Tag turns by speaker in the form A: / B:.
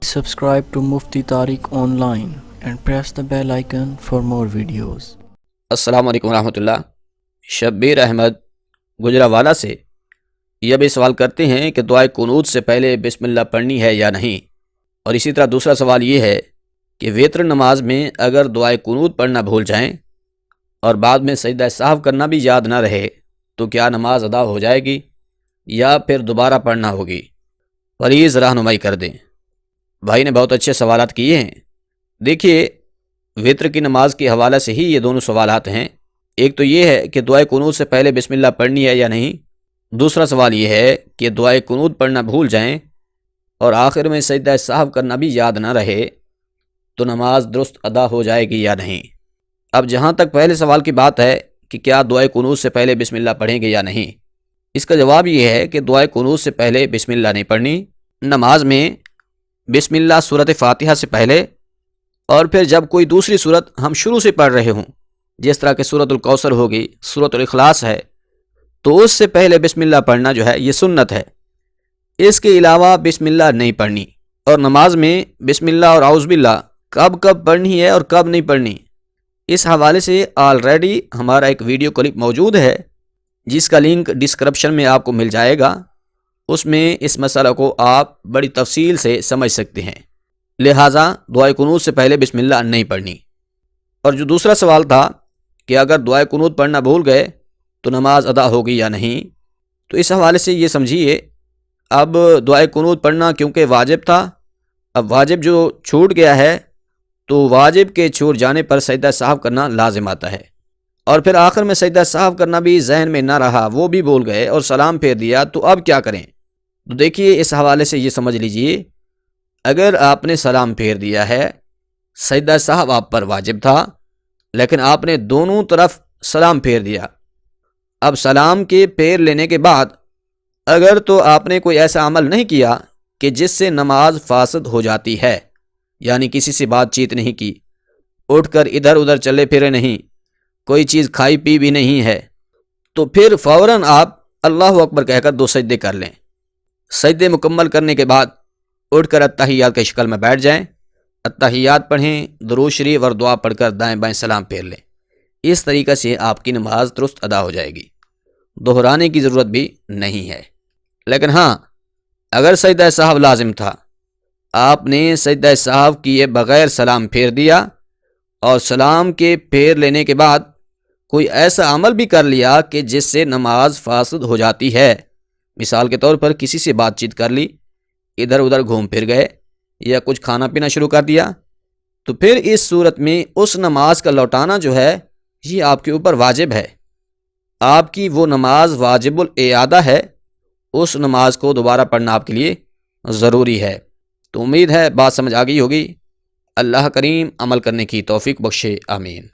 A: Subscribe to Mufti Tariq Online and press the bell icon for more videos.
B: السلام علیکم ورحمۃ اللہ۔ شبیر احمد گجراوالا سے یہ بھی سوال کرتے ہیں کہ دعائے قنوت سے پہلے بسم اللہ پڑھنی ہے یا نہیں، اور اسی طرح دوسرا سوال یہ ہے کہ وتر نماز میں اگر دعائے قنوت پڑھنا بھول جائیں اور بعد میں سجدہ سہو کرنا بھی یاد نہ رہے تو کیا نماز ادا ہو جائے گی یا پھر دوبارہ پڑھنا ہوگی؟ پلیز رہنمائی کر دیں۔ بھائی نے بہت اچھے سوالات کیے ہیں۔ دیکھیے، وتر کی نماز کے حوالے سے ہی یہ دونوں سوالات ہیں۔ ایک تو یہ ہے کہ دعائے قنوت سے پہلے بسم اللہ پڑھنی ہے یا نہیں، دوسرا سوال یہ ہے کہ دعائے قنوت پڑھنا بھول جائیں اور آخر میں سجدہ سہو کرنا بھی یاد نہ رہے تو نماز درست ادا ہو جائے گی یا نہیں۔ اب جہاں تک پہلے سوال کی بات ہے کہ کیا دعائے قنوت سے پہلے بسم اللہ پڑھیں گے یا نہیں، اس کا جواب یہ ہے کہ دعائے قنوت سے پہلے بسم اللہ نہیں پڑھنی۔ نماز میں بسم اللہ سورۃ فاتحہ سے پہلے اور پھر جب کوئی دوسری سورت ہم شروع سے پڑھ رہے ہوں، جس طرح کہ سورۃ الکوثر ہوگی، سورۃ الاخلاص ہے، تو اس سے پہلے بسم اللہ پڑھنا جو ہے یہ سنت ہے۔ اس کے علاوہ بسم اللہ نہیں پڑھنی۔ اور نماز میں بسم اللہ اور اعوذ باللہ کب کب پڑھنی ہے اور کب نہیں پڑھنی، اس حوالے سے آلریڈی ہمارا ایک ویڈیو کلپ موجود ہے جس کا لنک ڈسکرپشن میں آپ کو مل جائے گا۔ اس میں اس مسئلہ کو آپ بڑی تفصیل سے سمجھ سکتے ہیں۔ لہٰذا دعائے قنوت سے پہلے بسم اللہ نہیں پڑھنی۔ اور جو دوسرا سوال تھا کہ اگر دعائے قنوت پڑھنا بھول گئے تو نماز ادا ہوگی یا نہیں، تو اس حوالے سے یہ سمجھیے، اب دعائے قنوت پڑھنا کیونکہ واجب تھا، اب واجب جو چھوٹ گیا ہے تو واجب کے چھوٹ جانے پر سجدہ سہو کرنا لازم آتا ہے، اور پھر آخر میں سجدہ سہو کرنا بھی ذہن میں نہ رہا، وہ بھی بھول گئے اور سلام پھیر دیا، تو اب کیا کریں؟ تو دیکھیے، اس حوالے سے یہ سمجھ لیجئے، اگر آپ نے سلام پھیر دیا ہے، سجدہ سہو آپ پر واجب تھا لیکن آپ نے دونوں طرف سلام پھیر دیا، اب سلام کے پھیر لینے کے بعد اگر تو آپ نے کوئی ایسا عمل نہیں کیا کہ جس سے نماز فاسد ہو جاتی ہے، یعنی کسی سے بات چیت نہیں کی، اٹھ کر ادھر ادھر چلے پھرے نہیں، کوئی چیز کھائی پی بھی نہیں ہے، تو پھر فوراً آپ اللہ اکبر کہہ کر 2 سجدے کر لیں۔ سجدے مکمل کرنے کے بعد اٹھ کر اتحیات کی شکل میں بیٹھ جائیں، اتحیات پڑھیں، درود شریف اور دعا پڑھ کر دائیں بائیں سلام پھیر لیں۔ اس طریقے سے آپ کی نماز درست ادا ہو جائے گی، دہرانے کی ضرورت بھی نہیں ہے۔ لیکن ہاں، اگر سجدہ سہو لازم تھا، آپ نے سجدہ سہو کیے بغیر سلام پھیر دیا اور سلام کے پھیر لینے کے بعد کوئی ایسا عمل بھی کر لیا کہ جس سے نماز فاسد ہو جاتی ہے، مثال کے طور پر کسی سے بات چیت کر لی، ادھر ادھر گھوم پھر گئے یا کچھ کھانا پینا شروع کر دیا، تو پھر اس صورت میں اس نماز کا لوٹانا جو ہے یہ آپ کے اوپر واجب ہے۔ آپ کی وہ نماز واجب الاعادہ ہے، اس نماز کو دوبارہ پڑھنا آپ کے لیے ضروری ہے۔ تو امید ہے بات سمجھ آ گئی ہوگی۔ اللہ کریم عمل کرنے کی توفیق بخشے، آمین۔